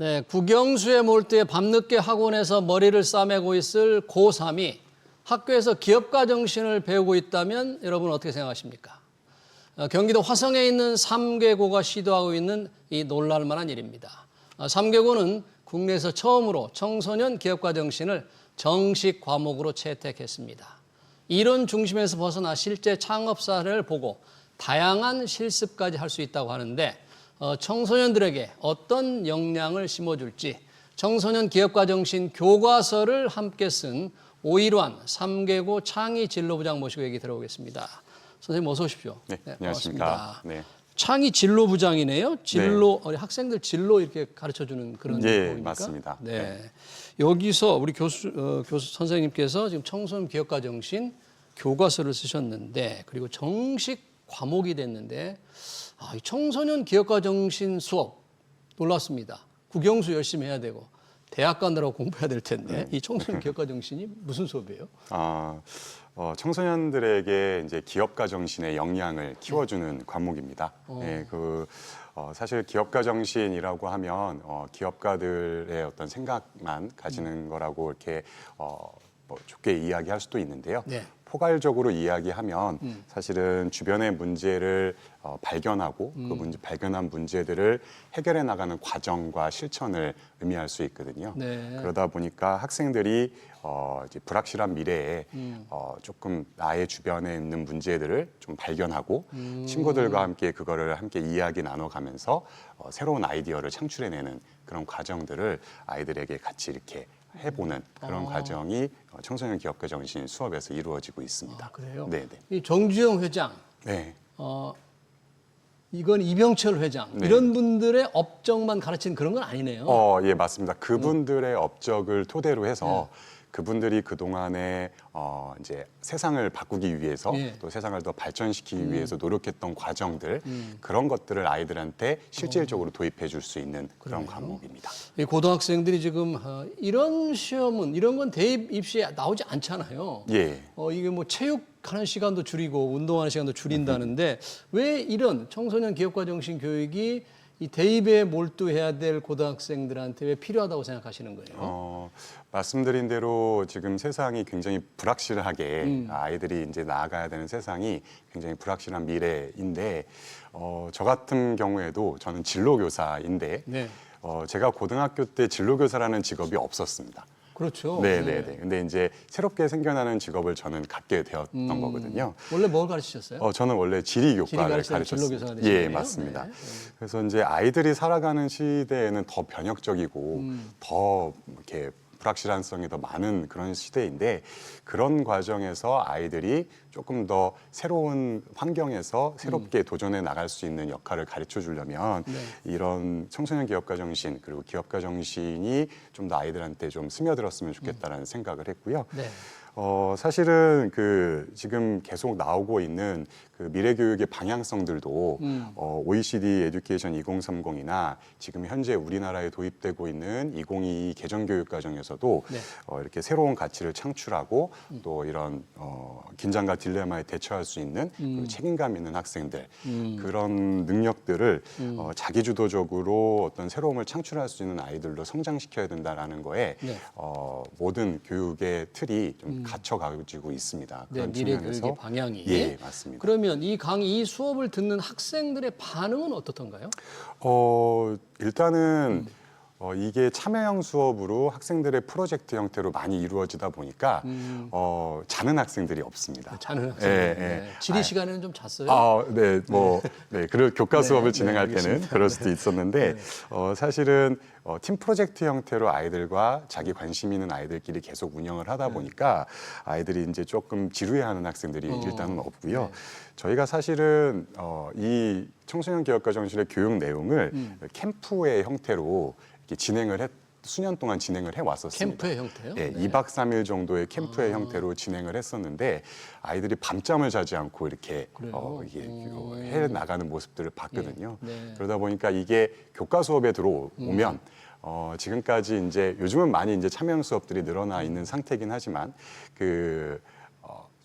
네, 국영수에 몰두해 밤늦게 학원에서 머리를 싸매고 있을 고3이 학교에서 기업가 정신을 배우고 있다면 여러분 어떻게 생각하십니까? 경기도 화성에 있는 삼계고가 시도하고 있는 이 놀랄만한 일입니다. 삼계고는 국내에서 처음으로 청소년 기업가 정신을 정식 과목으로 채택했습니다. 이론 중심에서 벗어나 실제 창업 사례를 보고 다양한 실습까지 할 수 있다고 하는데 청소년들에게 어떤 역량을 심어줄지 청소년 기업가 정신 교과서를 함께 쓴 오일환 삼계고 창의 진로부장 모시고 얘기 들어보겠습니다. 선생님 어서 오십시오. 네, 네, 안녕하십니까. 반갑습니다. 네. 창의 진로부장이네요. 진로 학생들 진로 이렇게 가르쳐주는 그런 예, 맞습니다. 네. 여기서 우리 교수 선생님께서 지금 청소년 기업가 정신 교과서를 쓰셨는데 그리고 정식 과목이 됐는데 이 청소년 기업가 정신 수업 놀랐습니다. 국영수 열심히 해야 되고 대학 가느라고 공부해야 될 텐데 이 청소년 기업가 정신이 무슨 수업이에요? 청소년들에게 이제 기업가 정신의 역량을 키워주는 과목입니다. 예, 사실 기업가 정신이라고 하면 기업가들의 어떤 생각만 가지는 거라고 이렇게 뭐 좋게 이야기할 수도 있는데요. 네. 포괄적으로 이야기하면 사실은 주변의 문제를 발견하고 발견한 문제들을 해결해 나가는 과정과 실천을 의미할 수 있거든요. 네. 그러다 보니까 학생들이 이제 불확실한 미래에 조금 나의 주변에 있는 문제들을 좀 발견하고 친구들과 함께 그거를 함께 이야기 나눠가면서 새로운 아이디어를 창출해내는 그런 과정들을 아이들에게 같이 이렇게 해보는 그런 과정이 청소년 기업가 정신 수업에서 이루어지고 있습니다. 그래요? 네네. 이 정주영 회장, 네. 이건 이병철 회장 네. 이런 분들의 업적만 가르치는 그런 건 아니네요. 예, 맞습니다. 그분들의 업적을 토대로 해서 그분들이 그동안에 이제 세상을 바꾸기 위해서 또 세상을 더 발전시키기 위해서 노력했던 과정들 그런 것들을 아이들한테 실질적으로 도입해 줄 수 있는 그런 과목입니다. 이 고등학생들이 지금 이런 시험은 이런 건 대입 입시에 나오지 않잖아요. 예. 이게 뭐 체육하는 시간도 줄이고 운동하는 시간도 줄인다는데 왜 이런 청소년 기업가 정신 교육이 이 대입에 몰두해야 될 고등학생들한테 왜 필요하다고 생각하시는 거예요? 말씀드린 대로 지금 세상이 굉장히 불확실하게 아이들이 이제 나아가야 되는 세상이 굉장히 불확실한 미래인데 저 같은 경우에도 저는 진로교사인데 네. 제가 고등학교 때 진로교사라는 직업이 없었습니다. 그렇죠. 네네네. 근데 이제 새롭게 생겨나는 직업을 저는 갖게 되었던 거거든요. 원래 뭘 가르치셨어요? 저는 원래 지리교과를 진로교사가 가르쳤습니다. 되시네요. 예, 맞습니다. 네. 그래서 이제 아이들이 살아가는 시대에는 더 변혁적이고 더 이렇게 불확실성이 더 많은 그런 시대인데 그런 과정에서 아이들이 조금 더 새로운 환경에서 새롭게 도전해 나갈 수 있는 역할을 가르쳐 주려면 이런 청소년 기업가 정신 그리고 기업가 정신이 좀 더 아이들한테 좀 스며들었으면 좋겠다라는 생각을 했고요. 네. 사실은 지금 계속 나오고 있는 미래 교육의 방향성들도 OECD 에듀케이션 2030이나 지금 현재 우리나라에 도입되고 있는 2022 개정 교육 과정에서도 이렇게 새로운 가치를 창출하고 또 이런 긴장과 딜레마에 대처할 수 있는 그리고 책임감 있는 학생들 그런 능력들을 자기주도적으로 어떤 새로움을 창출할 수 있는 아이들로 성장시켜야 된다라는 거에 모든 교육의 틀이 좀 갇혀가지고 있습니다. 네, 그런 미래 측면에서 교육의 방향이. 예, 맞습니다. 그러면 이 수업을 듣는 학생들의 반응은 어떻던가요? 일단은 이게 참여형 수업으로 학생들의 프로젝트 형태로 많이 이루어지다 보니까 자는 학생들이 없습니다. 자는 학생들. 예. 지리 시간에는 좀 잤어요? 네, 그리고 교과 수업을 진행할 때는 그럴 수도 있었는데 사실은 팀 프로젝트 형태로 아이들과 자기 관심 있는 아이들끼리 계속 운영을 하다 보니까 아이들이 이제 조금 지루해하는 학생들이 일단은 없고요. 저희가 사실은 이 청소년 기업가 정신의 교육 내용을 캠프의 형태로 이렇게 수년 동안 진행을 해왔었습니다. 캠프의 형태요? 네, 2박 3일 정도의 캠프의 형태로 진행을 했었는데 아이들이 밤잠을 자지 않고 이렇게 해 나가는 모습들을 봤거든요. 그러다 보니까 이게 교과 수업에 들어오면 지금까지 이제 요즘은 많이 이제 참여형 수업들이 늘어나 있는 상태긴 하지만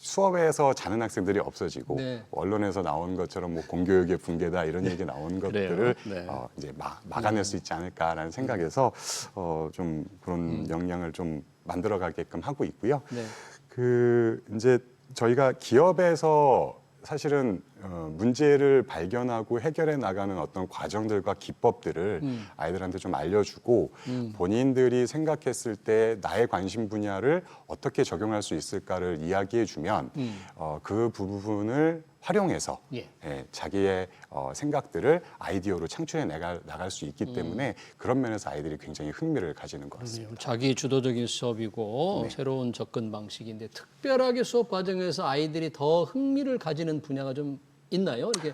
수업에서 자는 학생들이 없어지고 네. 언론에서 나온 것처럼 뭐 공교육의 붕괴다 이런 얘기 나오는 것들을 네. 이제 막아낼 수 있지 않을까라는 생각에서 좀 그런 역량을 좀 만들어가게끔 하고 있고요. 네. 그 이제 저희가 기업에서 사실은 문제를 발견하고 해결해 나가는 어떤 과정들과 기법들을 아이들한테 좀 알려주고 본인들이 생각했을 때 나의 관심 분야를 어떻게 적용할 수 있을까를 이야기해 주면 그 부분을 활용해서 예. 자기의 생각들을 아이디어로 창출해 나갈 수 있기 때문에 그런 면에서 아이들이 굉장히 흥미를 가지는 것 같습니다. 자기 주도적인 수업이고 새로운 접근 방식인데 특별하게 수업 과정에서 아이들이 더 흥미를 가지는 분야가 좀 있나요? 이게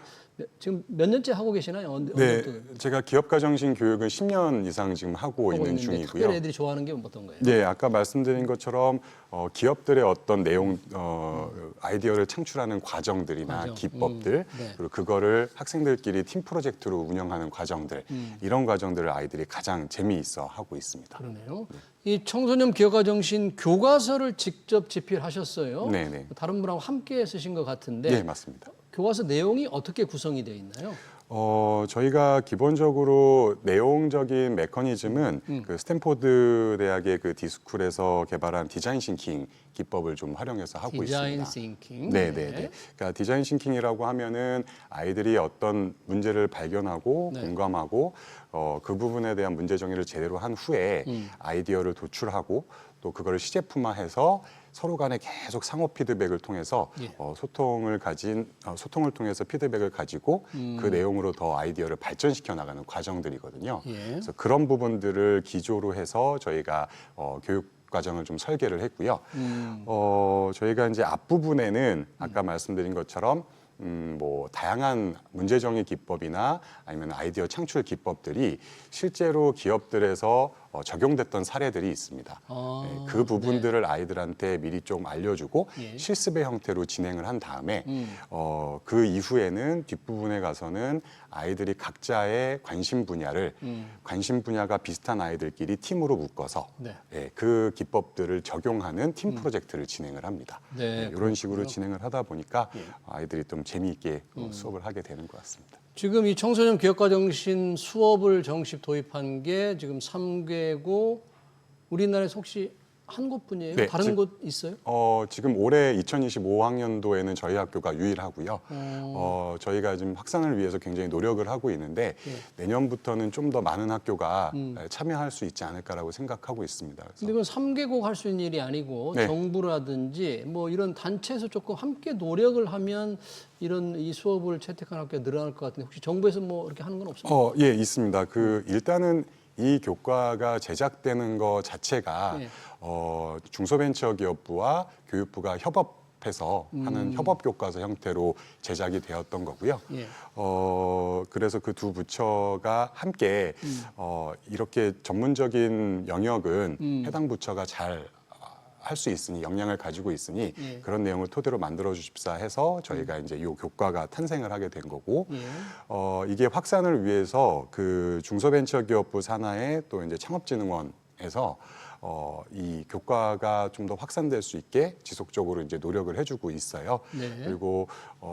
지금 몇 년째 하고 계시나요? 네, 제가 기업가정신 교육은 10년 이상 지금 하고 있는 중이고요. 특별히 애들이 좋아하는 게 어떤 거예요? 네, 아까 말씀드린 것처럼 기업들의 어떤 내용, 아이디어를 창출하는 과정들이나 기법들, 네. 그리고 그거를 학생들끼리 팀 프로젝트로 운영하는 과정들, 이런 과정들을 아이들이 가장 재미있어 하고 있습니다. 그러네요. 이 청소년 기업가정신 교과서를 직접 집필하셨어요. 네네. 다른 분하고 함께 쓰신 것 같은데 네, 맞습니다. 교과서 내용이 어떻게 구성이 되어 있나요? 저희가 기본적으로 내용적인 메커니즘은 그 스탠포드 대학의 그 디스쿨에서 개발한 디자인 싱킹 기법을 좀 활용해서 하고 디자인 있습니다. 싱킹. 네네네. 그러니까 디자인 싱킹이라고 하면은 아이들이 어떤 문제를 발견하고 네. 공감하고 그 부분에 대한 문제 정의를 제대로 한 후에 아이디어를 도출하고 또 그거를 시제품화해서 서로 간에 계속 상호 피드백을 통해서 예. 소통을 통해서 피드백을 가지고 그 내용으로 더 아이디어를 발전시켜 나가는 과정들이거든요. 예. 그래서 그런 부분들을 기조로 해서 저희가 교육 과정을 좀 설계를 했고요. 저희가 이제 앞부분에는 아까 말씀드린 것처럼 뭐 다양한 문제 정의 기법이나 아니면 아이디어 창출 기법들이 실제로 기업들에서 적용됐던 사례들이 있습니다. 그 부분들을 아이들한테 미리 좀 알려주고 예. 실습의 형태로 진행을 한 다음에 그 이후에는 뒷부분에 가서는 아이들이 각자의 관심 분야를 관심 분야가 비슷한 아이들끼리 팀으로 묶어서 네. 그 기법들을 적용하는 팀 프로젝트를 진행을 합니다. 네, 이런 식으로 진행을 하다 보니까 아이들이 좀 재미있게 수업을 하게 되는 것 같습니다. 지금 이 청소년 기업가정신 수업을 정식 도입한 게 지금 3개고 우리나라에서 혹시 한 곳뿐이에요? 네, 다른 곳 있어요? 지금 올해 2025학년도에는 저희 학교가 유일하고요. 저희가 지금 확산을 위해서 굉장히 노력을 하고 있는데 내년부터는 좀 더 많은 학교가 참여할 수 있지 않을까라고 생각하고 있습니다. 그래서 근데 이건 3개국 할 수 있는 일이 아니고 네. 정부라든지 뭐 이런 단체에서 조금 함께 노력을 하면 이런 이 수업을 채택한 학교가 늘어날 것 같은데 혹시 정부에서 뭐 이렇게 하는 건 없습니까? 예, 있습니다. 일단은 이 교과가 제작되는 것 자체가 네. 중소벤처기업부와 교육부가 협업해서 하는 협업 교과서 형태로 제작이 되었던 거고요. 예. 그래서 그 두 부처가 함께 이렇게 전문적인 영역은 해당 부처가 잘 할 수 있으니 역량을 가지고 있으니 예. 그런 내용을 토대로 만들어 주십사 해서 저희가 이제 이 교과가 탄생을 하게 된 거고 예. 이게 확산을 위해서 그 중소벤처기업부 산하에 또 이제 창업진흥원에서 이 교과가 좀 더 확산될 수 있게 지속적으로 이제 노력을 해주고 있어요. 네. 그리고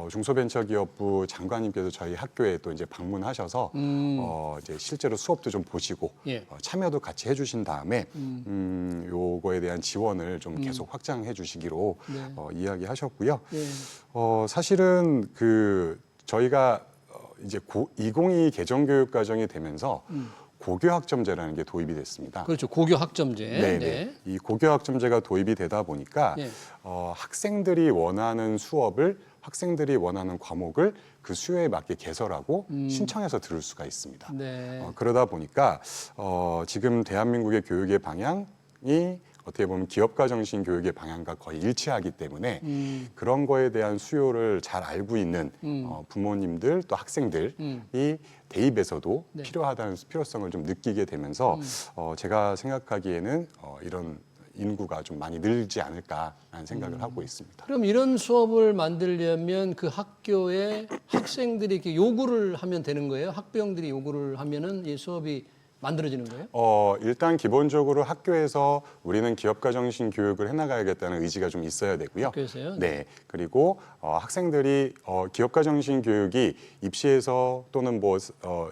중소벤처기업부 장관님께서 저희 학교에 또 이제 방문하셔서 이제 실제로 수업도 좀 보시고 예. 참여도 같이 해주신 다음에 요거에 대한 지원을 좀 계속 확장해 주시기로 네. 이야기하셨고요. 예. 사실은 그 저희가 이제 2022 개정교육과정이 되면서 고교학점제라는 게 도입이 됐습니다. 그렇죠. 고교 학점제. 네. 이 고교학점제가 도입이 되다 보니까 예. 학생들이 원하는 수업을 학생들이 원하는 과목을 그 수요에 맞게 개설하고 신청해서 들을 수가 있습니다. 네. 그러다 보니까 지금 대한민국의 교육의 방향이 어떻게 보면 기업가 정신 교육의 방향과 거의 일치하기 때문에 그런 거에 대한 수요를 잘 알고 있는 부모님들 또 학생들이 대입에서도 네. 필요하다는 필요성을 좀 느끼게 되면서 제가 생각하기에는 이런 인구가 좀 많이 늘지 않을까라는 생각을 하고 있습니다. 그럼 이런 수업을 만들려면 그 학교에 학생들이 이렇게 요구를 하면 되는 거예요? 학부형들이 요구를 하면은 이 수업이 만들어지는 거예요? 일단 기본적으로 학교에서 우리는 기업가 정신 교육을 해나가야겠다는 의지가 좀 있어야 되고요. 학교에서요? 네. 그리고 학생들이 기업가 정신 교육이 입시에서 또는 뭐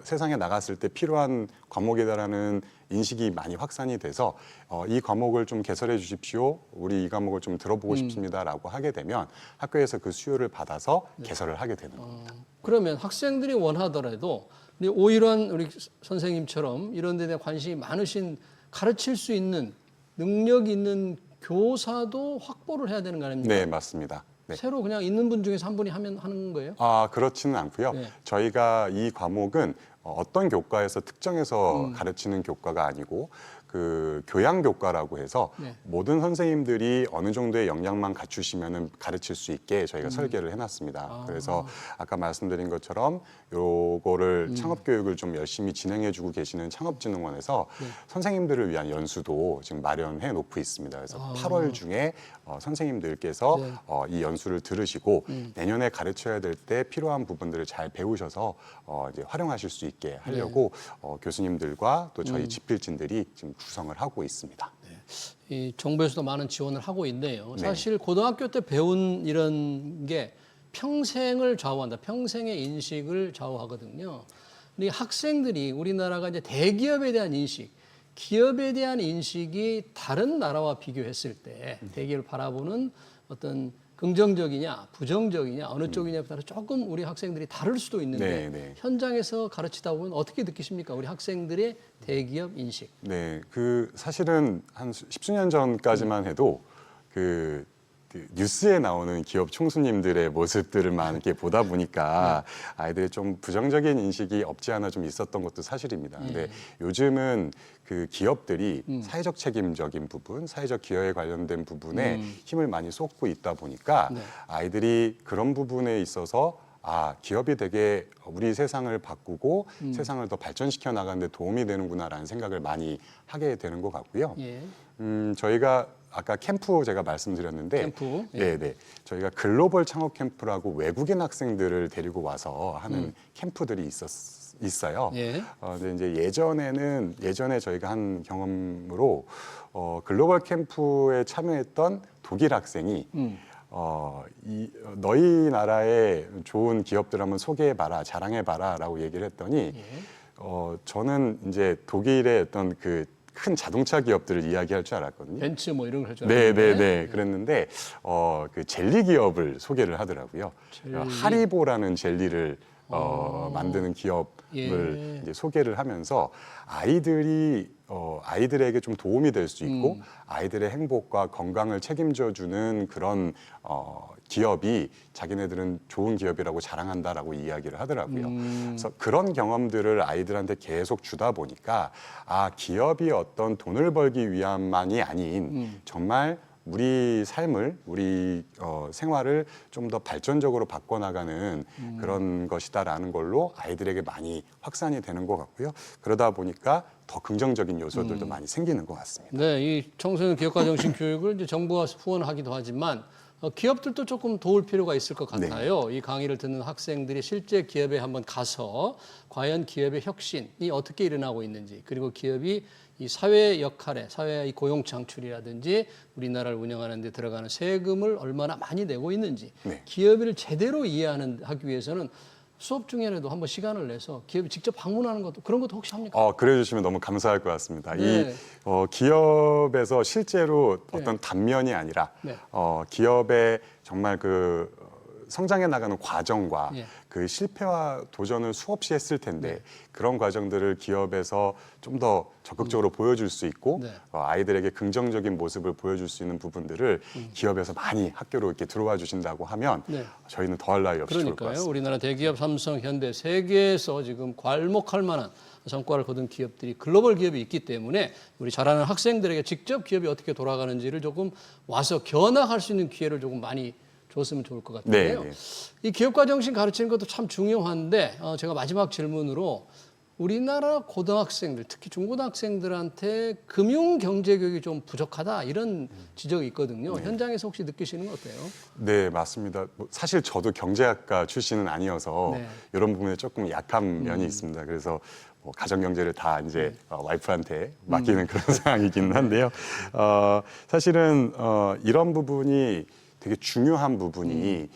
세상에 나갔을 때 필요한 과목이다라는 인식이 많이 확산이 돼서 이 과목을 좀 개설해 주십시오. 우리 이 과목을 좀 들어보고 싶습니다라고 하게 되면 학교에서 그 수요를 받아서 개설을 하게 되는 겁니다. 그러면 학생들이 원하더라도 오일환 우리 선생님처럼 이런 데 대한 관심이 많으신 가르칠 수 있는 능력 있는 교사도 확보를 해야 되는 거 아닙니까? 네, 맞습니다. 네. 새로 그냥 있는 분 중에서 한 분이 하는 거예요? 그렇지는 않고요. 네. 저희가 이 과목은 어떤 교과에서 특정해서 가르치는 교과가 아니고 그 교양 교과라고 해서 네. 모든 선생님들이 어느 정도의 역량만 갖추시면은 가르칠 수 있게 저희가 설계를 해놨습니다. 그래서 아까 말씀드린 것처럼 요거를 창업 교육을 좀 열심히 진행해주고 계시는 창업진흥원에서 선생님들을 위한 연수도 지금 마련해 놓고 있습니다. 그래서 8월 중에 선생님들께서 네. 이 연수를 들으시고 내년에 가르쳐야 될 때 필요한 부분들을 잘 배우셔서 이제 활용하실 수 있게 하려고 교수님들과 또 저희 집필진들이 지금 구성을 하고 있습니다. 이 정부에서도 많은 지원을 하고 있네요. 네. 사실 고등학교 때 배운 이런 게 평생을 좌우한다. 평생의 인식을 좌우하거든요. 근데 학생들이 우리나라가 이제 대기업에 대한 인식, 기업에 대한 인식이 다른 나라와 비교했을 때 대기업을 바라보는 어떤 긍정적이냐 부정적이냐 어느 쪽이냐에 따라 조금 우리 학생들이 다를 수도 있는데 네. 현장에서 가르치다 보면 어떻게 느끼십니까? 우리 학생들의 대기업 인식. 네, 그 사실은 한 십수년 전까지만 해도 그 뉴스에 나오는 기업 총수님들의 모습들만 이렇게 보다 보니까 아이들이 좀 부정적인 인식이 없지 않아 좀 있었던 것도 사실입니다. 근데 요즘은 그 기업들이 사회적 책임적인 부분, 사회적 기여에 관련된 부분에 힘을 많이 쏟고 있다 보니까 아이들이 그런 부분에 있어서 기업이 되게 우리 세상을 바꾸고 세상을 더 발전시켜 나가는 데 도움이 되는구나라는 생각을 많이 하게 되는 것 같고요. 예. 저희가 아까 캠프 제가 말씀드렸는데 캠프. 예. 네. 저희가 글로벌 창업 캠프라고 외국인 학생들을 데리고 와서 하는 캠프들이 있어요. 예. 근데 이제 예전에 저희가 한 경험으로 글로벌 캠프에 참여했던 독일 학생이 너희 나라의 좋은 기업들 한번 소개해봐라, 자랑해봐라라고 얘기를 했더니 저는 이제 독일의 어떤 그 큰 자동차 기업들을 이야기할 줄 알았거든요. 벤츠 뭐 이런 걸 할 줄 알았는데. 네. 그랬는데 그 젤리 기업을 소개를 하더라고요. 하리보라는 젤리를 만드는 기업을 이제 소개를 하면서 아이들에게 좀 도움이 될 수 있고 아이들의 행복과 건강을 책임져 주는 그런 기업이 자기네들은 좋은 기업이라고 자랑한다라고 이야기를 하더라고요. 그래서 그런 경험들을 아이들한테 계속 주다 보니까 기업이 어떤 돈을 벌기 위함만이 아닌 정말 우리 삶을, 우리 생활을 좀 더 발전적으로 바꿔나가는 그런 것이다라는 걸로 아이들에게 많이 확산이 되는 것 같고요. 그러다 보니까 더 긍정적인 요소들도 많이 생기는 것 같습니다. 네, 이 청소년 기업가 정신 교육을 이제 정부가 후원하기도 하지만 기업들도 조금 도울 필요가 있을 것 같아요. 이 강의를 듣는 학생들이 실제 기업에 한번 가서 과연 기업의 혁신이 어떻게 일어나고 있는지, 그리고 기업이 이 사회 역할에, 사회의 고용 창출이라든지 우리나라를 운영하는 데 들어가는 세금을 얼마나 많이 내고 있는지 기업을 제대로 하기 위해서는 수업 중에라도 한번 시간을 내서 기업에 직접 방문하는 것도 그런 것도 혹시 합니까? 그래 주시면 너무 감사할 것 같습니다. 네. 이 기업에서 실제로 어떤 단면이 아니라 기업의 정말 그 성장해 나가는 과정과 그 실패와 도전을 수없이 했을 텐데 그런 과정들을 기업에서 좀 더 적극적으로 보여줄 수 있고 아이들에게 긍정적인 모습을 보여줄 수 있는 부분들을 기업에서 많이 학교로 이렇게 들어와 주신다고 하면 저희는 더할 나위 없이 좋을 것 그러니까요. 같습니다. 우리나라 대기업 삼성, 현대, 세계에서 지금 괄목할 만한 성과를 거둔 기업들이 글로벌 기업이 있기 때문에 우리 잘하는 학생들에게 직접 기업이 어떻게 돌아가는지를 조금 와서 견학할 수 있는 기회를 조금 많이 줬으면 좋을 것 같은데요. 이 기업가 정신 가르치는 것도 참 중요한데 제가 마지막 질문으로 우리나라 고등학생들, 특히 중고등학생들한테 금융 경제 교육이 좀 부족하다 이런 지적이 있거든요. 현장에서 혹시 느끼시는 건 어때요? 네, 맞습니다. 사실 저도 경제학과 출신은 아니어서 이런 부분에 조금 약한 면이 있습니다. 그래서 뭐 가정 경제를 다 이제 와이프한테 맡기는 그런 상황이기는 한데요. 사실은 이런 부분이 되게 중요한 부분이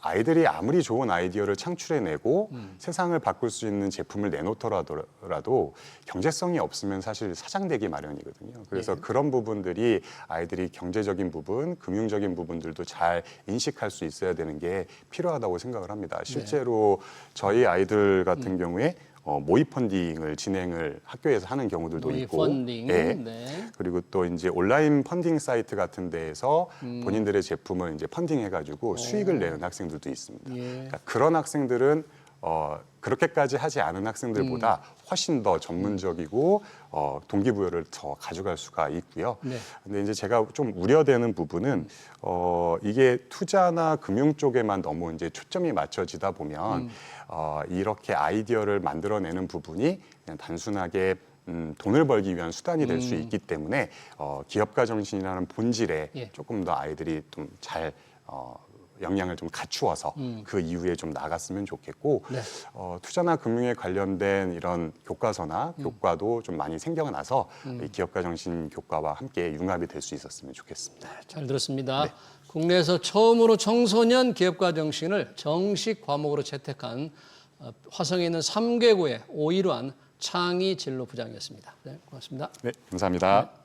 아이들이 아무리 좋은 아이디어를 창출해내고 세상을 바꿀 수 있는 제품을 내놓더라도 경제성이 없으면 사실 사장되기 마련이거든요. 그래서 그런 부분들이 아이들이 경제적인 부분, 금융적인 부분들도 잘 인식할 수 있어야 되는 게 필요하다고 생각을 합니다. 실제로 저희 아이들 같은 경우에 모의 펀딩을 진행을 학교에서 하는 경우들도 모의 있고, 펀딩. 예. 네. 그리고 또 이제 온라인 펀딩 사이트 같은 데에서 본인들의 제품을 이제 펀딩해가지고 수익을 내는 학생들도 있습니다. 예. 그러니까 그런 학생들은 그렇게까지 하지 않은 학생들보다 훨씬 더 전문적이고 동기부여를 더 가져갈 수가 있고요. 네. 근데 이제 제가 좀 우려되는 부분은 이게 투자나 금융 쪽에만 너무 이제 초점이 맞춰지다 보면 이렇게 아이디어를 만들어내는 부분이 그냥 단순하게 돈을 벌기 위한 수단이 될 수 있기 때문에 기업가 정신이라는 본질에 예. 조금 더 아이들이 좀 잘 역량을 좀 갖추어서 그 이후에 좀 나갔으면 좋겠고 네. 투자나 금융에 관련된 이런 교과서나 교과도 좀 많이 생겨나서 이 기업가 정신 교과와 함께 융합이 될 수 있었으면 좋겠습니다. 잘 들었습니다. 국내에서 처음으로 청소년 기업가 정신을 정식 과목으로 채택한 화성에 있는 3개구의 오일환 창의 진로 부장이었습니다. 네, 고맙습니다. 네, 감사합니다.